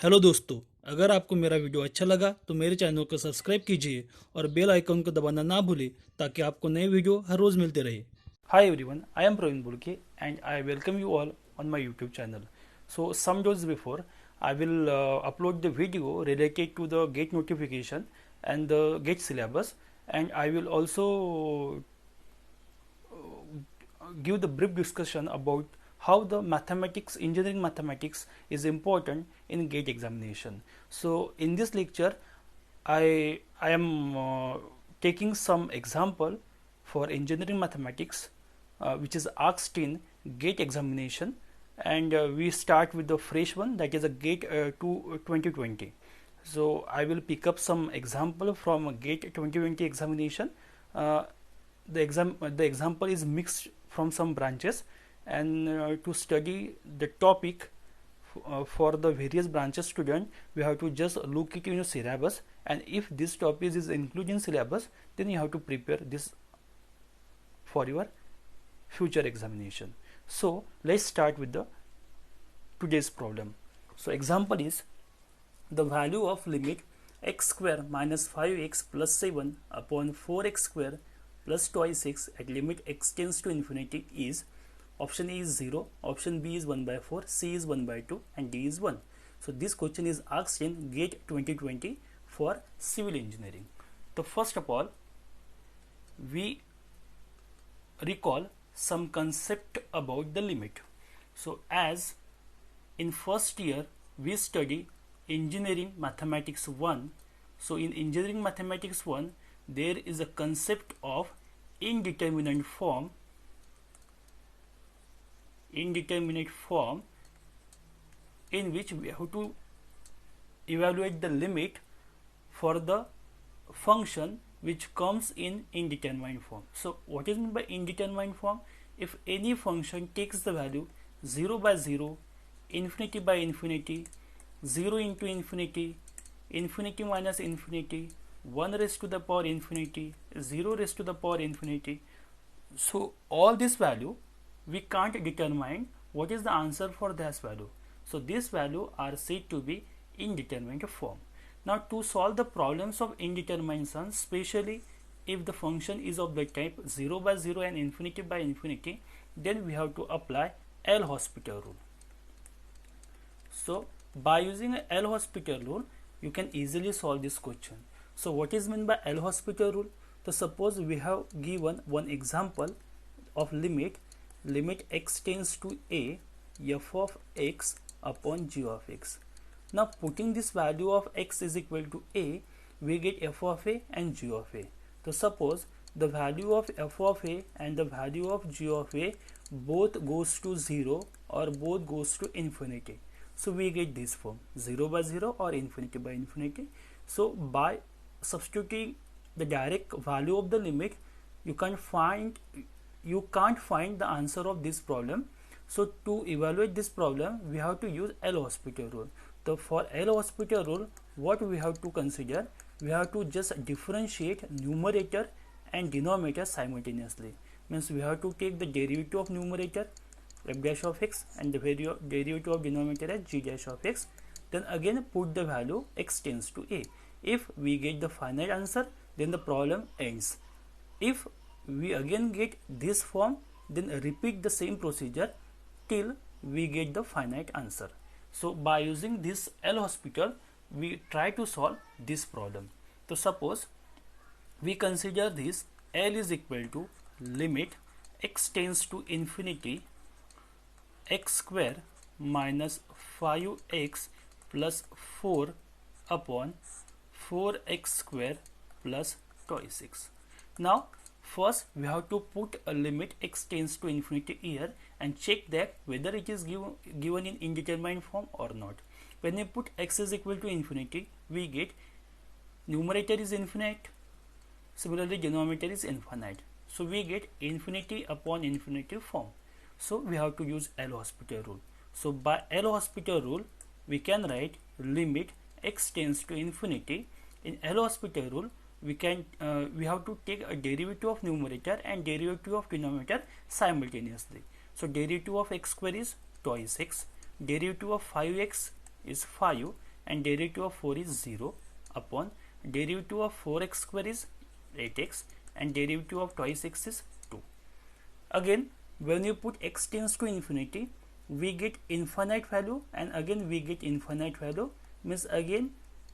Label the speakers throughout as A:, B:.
A: Hello दोस्तों। अगर आपको मेरा वीडियो अच्छा लगा तो मेरे चैनल को सब्सक्राइब कीजिए और बेल आइकन को दबाना ना भूलें ताकि आपको नए वीडियो हर रोज़ मिलते रहे। Hi everyone, I am Praveen Bulke and I welcome you all on my YouTube channel. So some days before, I will upload the video related to the GATE notification and the GATE syllabus, and I will also give the brief discussion about how the mathematics, engineering mathematics is important in GATE examination. So in this lecture, I am taking some example for engineering mathematics, which is asked in GATE examination, and we start with the fresh one, that is a GATE to 2020. So I will pick up some example from GATE 2020 examination. Uh, the example is mixed from some branches, and to study the topic for the various branches student, we have to just look it in your syllabus, and if this topic is included in syllabus, then you have to prepare this for your future examination. So let's start with the today's problem. So example is the value of limit x square minus 5x plus 7 upon 4x square plus twice x at limit x tends to infinity is, option A is 0, option B is 1 by 4, C is 1 by 2 and D is 1. So this question is asked in GATE 2020 for civil engineering. So first of all, we recall some concept about the limit. So as in first year we study engineering mathematics 1. So in engineering mathematics 1 there is a concept of indeterminate form in which we have to evaluate the limit for the function which comes in indeterminate form. So what is meant by indeterminate form? If any function takes the value 0 by 0, infinity by infinity, 0 into infinity, infinity minus infinity, 1 raised to the power infinity, 0 raised to the power infinity. So all this value we can't determine what is the answer for this value. So this value are said to be indeterminate form. Now to solve the problems of indetermination, especially if the function is of the type 0 by 0 and infinity by infinity, then we have to apply L'Hospital rule. So by using L'Hospital rule, you can easily solve this question. So what is meant by L'Hospital rule? So suppose we have given one example of limit x tends to a f of x upon g of x. Now putting this value of x is equal to a, we get f of a and g of a. So suppose the value of f of a and the value of g of a both goes to 0 or both goes to infinity. So we get this form 0 by 0 or infinity by infinity. So by substituting the direct value of the limit, you can't find the answer of this problem. So to evaluate this problem, we have to use L'Hospital rule. So for L'Hospital rule, what we have to consider, we have to just differentiate numerator and denominator simultaneously. Means we have to take the derivative of numerator f dash of x and the derivative of denominator as g dash of x. Then again put the value x tends to a. If we get the finite answer, then the problem ends. If we again get this form, then repeat the same procedure till we get the finite answer. So by using this L'Hospital, we try to solve this problem. So suppose we consider this L is equal to limit x tends to infinity x square minus 5x plus 4 upon 4x square plus twice x. Now first we have to put a limit x tends to infinity here and check that whether it is given in indeterminate form or not. When we put x is equal to infinity, we get numerator is infinite, similarly denominator is infinite. So we get infinity upon infinity form. So we have to use L'Hospital rule. So by L'Hospital rule, we can write limit x tends to infinity. In L'Hospital rule, we have to take a derivative of numerator and derivative of denominator simultaneously. So derivative of x square is twice x, derivative of 5x is 5, and derivative of 4 is 0 upon derivative of 4x square is 8x and derivative of twice x is 2. Again, when you put x tends to infinity, we get infinite value, and again we get infinite value, means again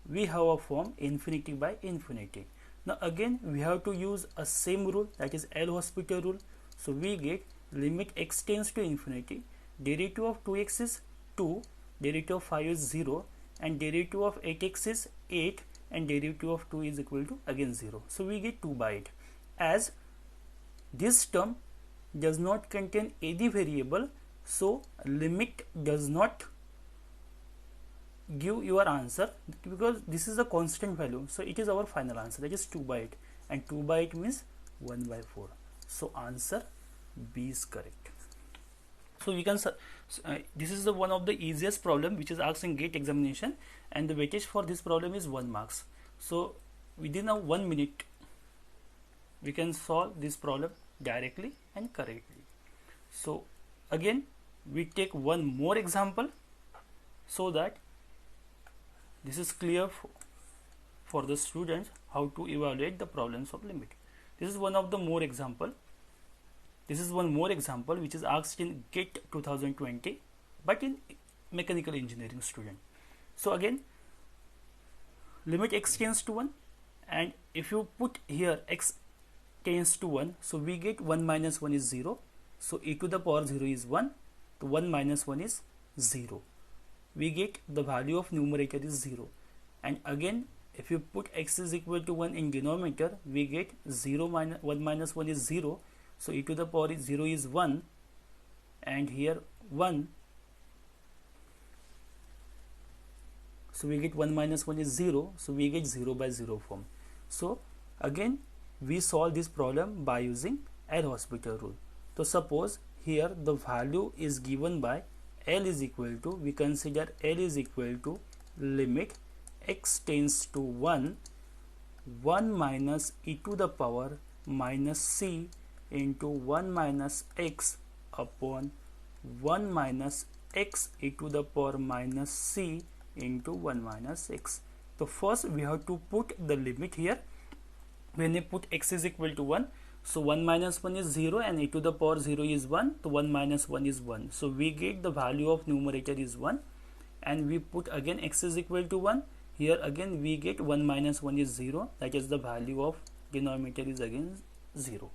A: we have a form infinity by infinity. Now again we have to use a same rule, that is L'Hospital rule. So we get limit x tends to infinity, derivative of 2x is 2, derivative of 5 is 0, and derivative of 8x is 8, and derivative of 2 is equal to again 0. So we get 2 by 8. As this term does not contain any variable, so limit does not give your answer, because this is a constant value. So it is our final answer, that is 2 by 8, and 2 by 8 means 1 by 4. So answer B is correct. So we can this is the one of the easiest problem which is asked in GATE examination, and the weightage for this problem is 1 marks. So within a 1 minute we can solve this problem directly and correctly. So again we take one more example so that this is clear for the students how to evaluate the problems of limit. This is one of the more example. This is one more example which is asked in GATE 2020, but in mechanical engineering student. So again, limit x tends to 1, and if you put here x tends to 1, so we get 1 minus 1 is 0. So e to the power 0 is 1, so 1 minus 1 is 0. We get the value of numerator is 0, and again if you put x is equal to 1 in denominator, we get 1 minus 1 is 0. So e to the power 0 is 1, and here 1. So we get 1 minus 1 is 0. So we get 0 by 0 form. So again we solve this problem by using L'Hospital rule. So suppose here the value is given by L is equal to, we consider L is equal to limit x tends to 1 minus e to the power minus c into 1 minus x upon 1 minus x e to the power minus c into 1 minus x. So first we have to put the limit here. When you put x is equal to 1, so 1 minus 1 is 0 and e to the power 0 is 1, so 1 minus 1 is 1. So we get the value of numerator is 1, and we put again x is equal to 1. Here again we get 1 minus 1 is 0, that is the value of denominator is again 0.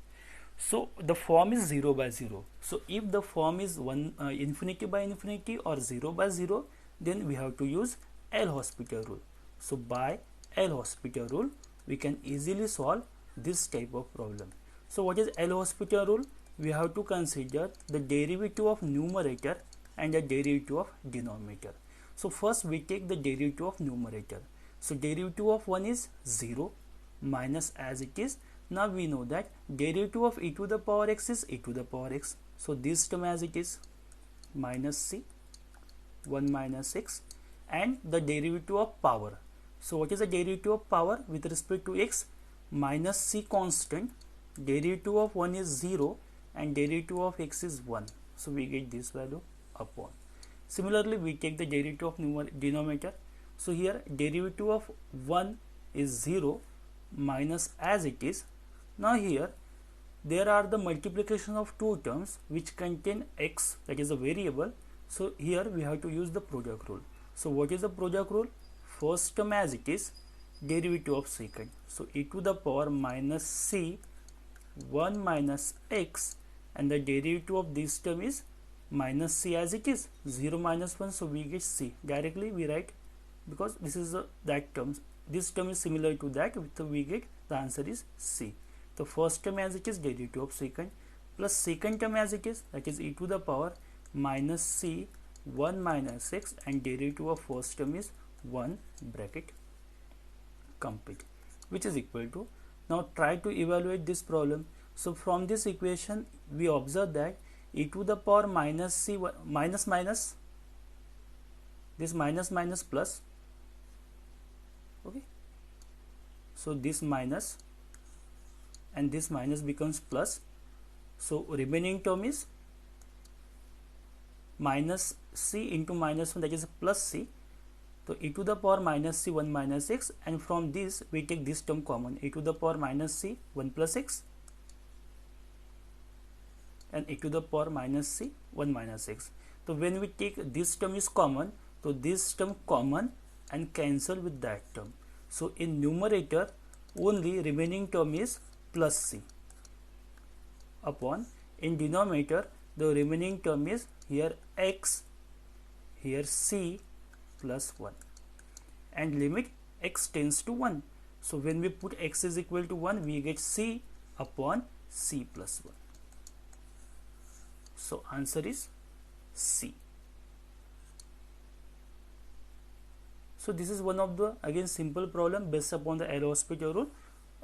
A: So the form is 0 by 0. So if the form is infinity by infinity or 0 by 0, then we have to use L'Hospital rule. So by L'Hospital rule we can easily solve this type of problem. So what is L'Hospital rule? We have to consider the derivative of numerator and the derivative of denominator. So first we take the derivative of numerator. So derivative of 1 is 0 minus as it is. Now we know that derivative of e to the power x is e to the power x. So this term as it is minus c, 1 minus x, and the derivative of power. So what is the derivative of power with respect to x? Minus c constant, derivative of 1 is 0 and derivative of x is 1. So we get this value upon. Similarly we take the derivative of denominator. So here derivative of 1 is 0 minus as it is. Now here there are the multiplication of two terms which contain x, that is a variable. So here we have to use the product rule. So what is the product rule? First term as it is, derivative of second. So e to the power minus c, 1 minus x, and the derivative of this term is minus c as it is, 0 minus 1, so we get c. Directly we write, because this is that term, this term is similar to that, so we get the answer is c. The first term as it is, derivative of second, plus second term as it is, that is e to the power minus c, 1 minus x, and derivative of first term is 1 bracket complete, which is equal to, now try to evaluate this problem. So from this equation we observe that e to the power minus c, minus minus, this minus minus plus, okay, so this minus and this minus becomes plus, so remaining term is minus c into minus 1, that is plus c, So e to the power minus c 1 minus x, and from this we take this term common, e to the power minus c 1 plus x and e to the power minus c 1 minus x. So when we take this term is common, so this term common and cancel with that term. So in numerator only remaining term is plus c upon, in denominator the remaining term is here x, here c plus 1, and limit x tends to 1. So when we put x is equal to 1, we get c upon c plus 1. So answer is C. So this is one of the again simple problem based upon the L'Hospital rule.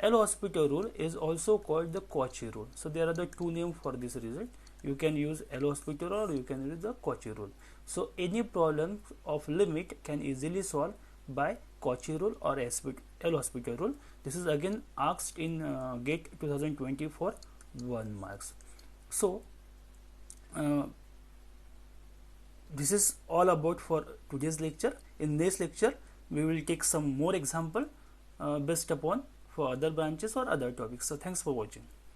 A: L'Hospital rule is also called the Cauchy rule. So there are the two names for this result. You can use L'Hospital or you can use the Cauchy rule. So any problem of limit can easily solve by Cauchy rule or L'Hospital rule. This is again asked in GATE 2020 for 1 marks. So this is all about for today's lecture. In this lecture we will take some more example based upon for other branches or other topics. So thanks for watching.